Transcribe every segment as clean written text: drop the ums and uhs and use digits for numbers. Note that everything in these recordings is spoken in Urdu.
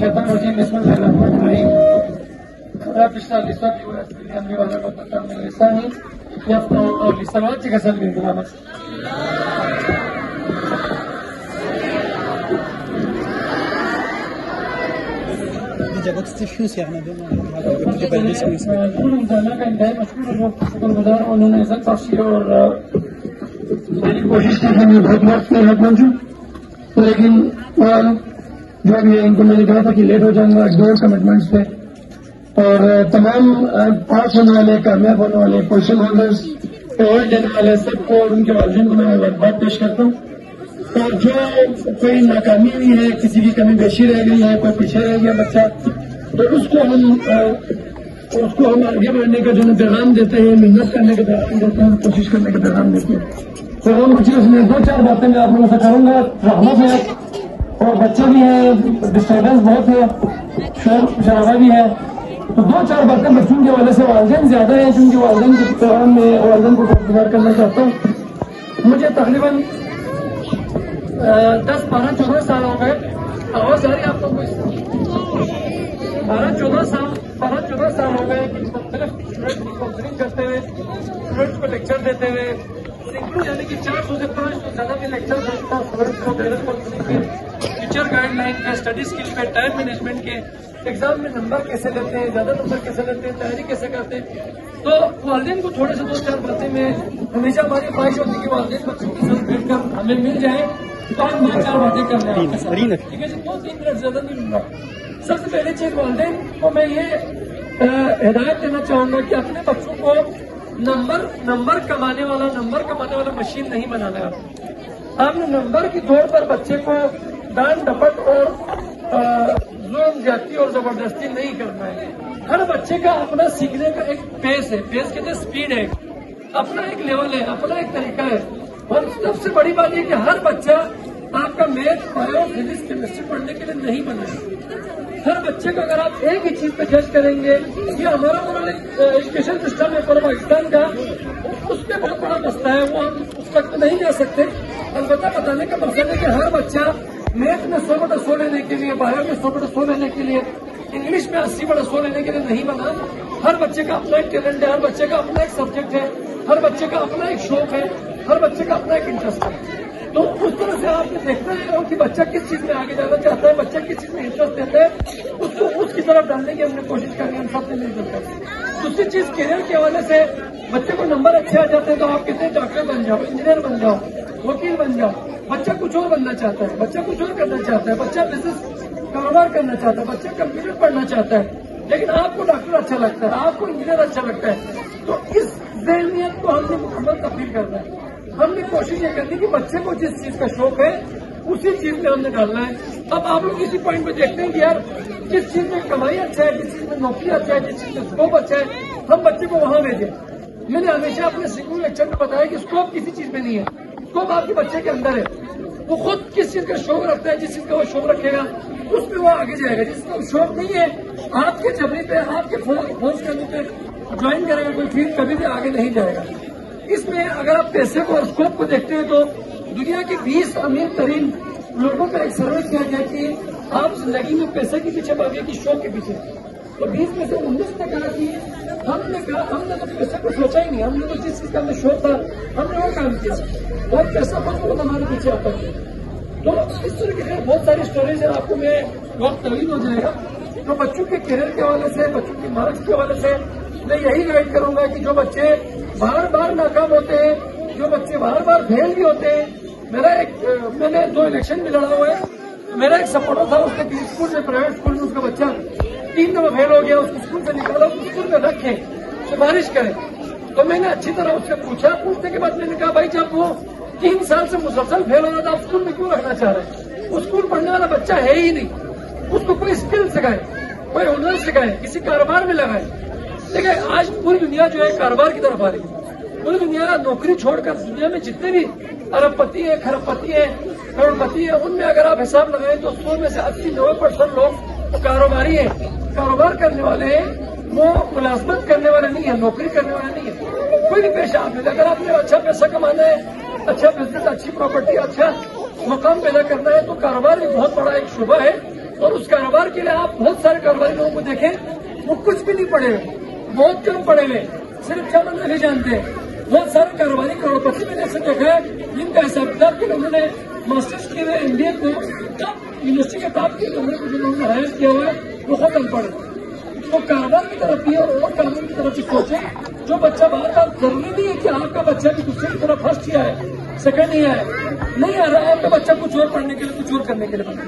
الشیطان الرجیم بسم اللہ الرحمن الرحیم رب اشرح لي صدري ويسر لي امري واحلل عقدة من لساني يفقهوا قولي صلواتك سلمي بالامر. شکر گزار انہوں نے عزت بخشی اور میری کوشش کی کہ میں بہت وقت میں حق بن جوں، لیکن جو بھی ان کو میں نے کہا تھا کہ لیٹ ہو جاؤں گا دو کمٹمنٹس پہ، اور تمام پاس ہونے والے کامیاب ہونے والے پوزیشن ہولڈرز ایوارڈ لینے والے سب کو اور ان کے والدین کو میں مبارکباد پیش کرتا ہوں. اور جو کوئی ناکامی ہوئی ہے، کسی کی کمی بیشی رہ گئی ہے، کوئی پیچھے رہ گیا بچہ، تو اس کو ہم آگے بڑھنے کا جو پیغام دیتے ہیں، محنت کرنے کا پیغام دیتے ہیں، کوشش کرنے کا پیغام دیتے ہیں. تو ان چیز میں دو چار باتیں میں آپ لوگوں سے کروں گا. رحمت ہے اور بچے بھی ہیں، ڈسٹربینس بہت ہے، شور شرابہ بھی ہے، تو دو چار باتیں بچوں کے حوالے سے والدین زیادہ ہیں کیونکہ والدین کے پیغام میں والدین کو گزار کرنا چاہتا ہوں. مجھے تقریباً 10-12-14 سال ہو گئے. آواز آ رہی ہے آپ لوگوں کو؟ 12-14 سال ہو گئے کہ مختلف اسٹوڈنٹس کی کاؤنسلنگ کرتے ہوئے، اسٹوڈنٹس کو لیکچر دیتے ہوئے، یعنی کہ 400 سے 500 سے زیادہ بھی لیکچر دیتا ہوں اسٹوڈنٹس کو بیرل کاؤنسلنگ کے، ٹیچر گائیڈ لائن کے، اسٹڈی اسکل پہ، ٹائم مینجمنٹ کے، ایگزام میں نمبر کیسے لیتے ہیں، زیادہ نمبر کیسے لیتے ہیں، تیاری کیسے کرتے ہیں. تو والدین کو تھوڑے سے دو چار باتیں میں ہمیشہ ہماری خواہش ہوتی ہے کہ والدین بچوں کے ساتھ بیٹھ کر ہمیں مل جائیں تو ہم دو چار باتیں کر لیں. ٹھیک ہے جی، 2-3 منٹ زیادہ نہیں مل رہا. سب سے پہلے چیز والدین کو میں یہ ہدایت دینا چاہوں گا کہ اپنے بچوں کو نمبر کمانے والا مشین نہیں بنانا ہے. آپ نے نمبر کی دوڑ پر بچے کو ڈانٹ ڈپٹ اور ظلم زیادتی اور زبردستی نہیں کرنا ہے. ہر بچے کا اپنا سیکھنے کا ایک پیس ہے، پیس کہتے ہیں اسپیڈ ہے، اپنا ایک لیول ہے، اپنا ایک طریقہ ہے. اور سب سے بڑی بات یہ کہ ہر بچہ آپ کا میتھ، بایو، فزکس، کیمسٹری پڑھنے کے لیے نہیں بنا ہے. ہر بچے کو اگر آپ ایک ہی چیز پہ جج کریں گے، یہ ہمارا ایجوکیشن سسٹم ہے پاکستان کا، اس پہ بہت بڑا مسئلہ ہے، وہ ہم اس تک نہیں جا سکتے. البتہ بتانے کا مقصد ہے کہ ہر بچہ میتھ میں 100/100 لینے کے لیے، بایو میں 100/100 لینے کے لیے، انگلش میں 80/100 لینے کے لیے نہیں بنا. ہر بچے کا اپنا ایک ٹیلنٹ ہے، ہر بچے کا اپنا ایک سبجیکٹ ہے، ہر بچے کا اپنا ایک شوق ہے، ہر بچے کا اپنا ایک انٹرسٹ ہے. تو اس طرح سے آپ نے دیکھنا ہے کہ بچہ کس چیز میں آگے جانا چاہتا ہے، بچہ کس چیز میں انٹرسٹ دیتا ہے، اس کو اس کی طرف ڈالنے کی ہم نے کوشش کرنی ہے، ہم سب نے مل کر. دوسری چیز کیریئر کے حوالے سے بچے کو نمبر اچھے آ جاتے ہیں تو آپ کہتے ہیں ڈاکٹر بن جاؤ، انجینئر بن جاؤ، وکیل بن جاؤ. بچہ کچھ اور بننا چاہتا ہے، بچہ کچھ اور کرنا چاہتا ہے، بچہ بزنس کاروبار کرنا چاہتا ہے، بچہ کمپیوٹر پڑھنا چاہتا ہے، لیکن آپ کو ڈاکٹر اچھا لگتا ہے، آپ کو انجینئر اچھا لگتا ہے. تو اس ذہنیت کو ہم نے مکمل تبدیل کرنا ہے. ہم نے کوشش یہ کرنی کہ بچے کو جس چیز کا شوق ہے اسی چیز میں ہم نے ڈالنا ہے. اب آپ لوگ اسی پوائنٹ پہ دیکھتے ہیں کہ یار جس چیز میں کمائی اچھا ہے، جس چیز میں نوکری اچھا ہے، جس چیز میں اسکوپ اچھا ہے، ہم بچے کو وہاں بھیجیں. میں نے ہمیشہ اپنے اسکول لیکچر میں بتایا کہ اسکوپ کسی چیز میں نہیں ہے، اسکوپ آپ کے بچے کے اندر ہے. وہ خود کس چیز کا شوق رکھتا ہے، جس چیز کا وہ شوق رکھے گا اس پہ وہ آگے جائے گا. جس کا شوق نہیں ہے آپ کے جبری پہ، آپ کے فورس کرنے پہ جوائن کرے گا کوئی فیلڈ، کبھی بھی آگے نہیں جائے گا. اس میں اگر آپ پیسے کو اور اسکوپ کو دیکھتے ہیں تو دنیا کے 20 امیر ترین لوگوں کا ایک سروے کیا گیا کہ آپ زندگی میں پیسے کے پیچھے بھاگے کہ شوق کے پیچھے. تو 20 میں سے 19 نے کہا کہ ہم نے تو پیسے کو سوچا ہی نہیں، ہم نے تو جس چیز کا ہمیں شوق تھا ہم نے وہ کام کیا اور پیسہ خود ہمارے پیچھے آتا ہے. تو اس طرح کی بہت ساری اسٹوریز ہیں، آپ کو میں وقت طویل ہو جائے گا. تو بچوں کے کیریئر کے حوالے سے، بچوں کی مارکس کے حوالے سے میں یہی گائڈ کروں گا کہ جو بچے بار بار ناکام ہوتے ہیں، جو بچے بار بار فیل بھی ہوتے ہیں. میں نے 2 الیکشن بھی لڑا ہوا ہے. میرا ایک سپورٹر تھا، اس نے کسی اسکول میں، پرائیویٹ اسکول میں اس کا بچہ 3 دفعہ فیل ہو گیا، اس کو اسکول سے نکالا، اس اسکول میں رکھیں، سفارش کریں. تو میں نے اچھی طرح اس سے پوچھا، پوچھنے کے بعد میں نے کہا بھائی جب وہ 3 سال سے مسلسل فیل ہو رہا تھا، آپ اسکول میں کیوں رکھنا چاہ رہے ہیں؟ وہ اسکول پڑھنے والا بچہ ہے ہی نہیں. اس کو کوئی اسکل سکھائے، کوئی ہنر سکھائے، کسی کاروبار میں لگائے. دیکھیں آج پوری دنیا جو ہے کاروبار کی طرف آ رہی ہے. پوری دنیا نوکری چھوڑ کر دنیا میں جتنے بھی ارب پتی ہیں، کھرب پتی ہیں، کروڑ پتی ہیں، ان میں اگر آپ حساب لگائیں تو 100 میں سے 80-90% لوگ کاروباری ہیں، کاروبار کرنے والے ہیں. وہ ملازمت کرنے والے نہیں ہیں، نوکری کرنے والے نہیں ہیں. کوئی بھی پیشہ آپ نے، اگر آپ نے اچھا پیسہ کمانا ہے، اچھا بزنس، اچھی پراپرٹی، اچھا مقام پیدا کرنا ہے تو کاروبار ایک بہت بڑا ایک شعبہ ہے اور اس کاروبار کے لیے آپ بہت سارے کاروباری لوگوں کو دیکھیں، وہ کچھ بھی نہیں پڑھے ہوئے، بہت کم پڑھے ہوئے، صرف 6 منزل نہیں جانتے ہیں۔ بہت سارے کاروباری کروڑپتی میں نے ایسے دیکھا ہے جن کا حساب کتاب کے انہوں نے ماسٹرز کیے ہوئے MBA کو یونیورسٹی کے ٹاپ کے کمرے کو جنہوں نے ہائر کیا ہوا ہے وہ خود ان پڑھ ہے۔ تو کاروبار کی طرف بھی اور قانون کی طرف بھی سوچیں۔ جو بچہ باہر کا ضروری نہیں ہے کہ آپ کا بچہ بھی دوسرے کی طرف فرسٹ ہی آئے، سیکنڈ ہی آئے، نہیں آ رہا آپ کا بچہ کچھ اور پڑھنے کے لیے کچھ اور کرنے کے لیے بنا۔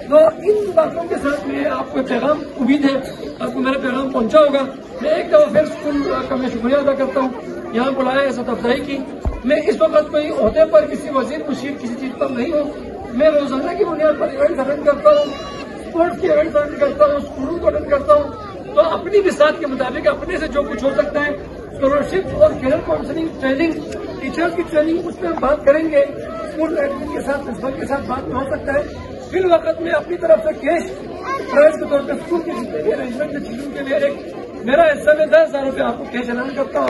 تو ان باتوں کے ساتھ میں آپ کو پیغام، امید ہے آپ کو میرا پیغام پہنچا ہوگا۔ میں ایک دفعہ پھر اسکول کا میں شکریہ ادا کرتا ہوں، یہاں بلایا عزت افزائی کی۔ میں اس وقت کوئی عہدے پر کسی وزیر مشیر کسی چیز پر نہیں ہوں، میں روزانہ کی بنیاد پر ایونٹ اٹینڈ کرتا ہوں، اسپورٹس کے ایونٹ اٹینڈ کرتا ہوں، اسکولوں کو اٹینڈ کرتا ہوں۔ تو اپنی بساط کے مطابق اپنے سے جو کچھ ہو سکتا ہے، اسکالرشپ اور کیریئر کاؤنسلنگ ٹریننگ، ٹیچر کی ٹریننگ، اس میں ہم بات کریں گے۔ اسکول ایڈمن کے ساتھ، پرنسپل کے ساتھ بات ہو سکتا ہے۔ فی الوقت میں اپنی طرف سے کیش پرائز کے طور پہ اسکول کی جتنے بھی ارینجمنٹ کے چیزوں کے لیے ایک میرا حصہ میں 10,000 روپے آپ کو کیش اعلان کرتا ہوں۔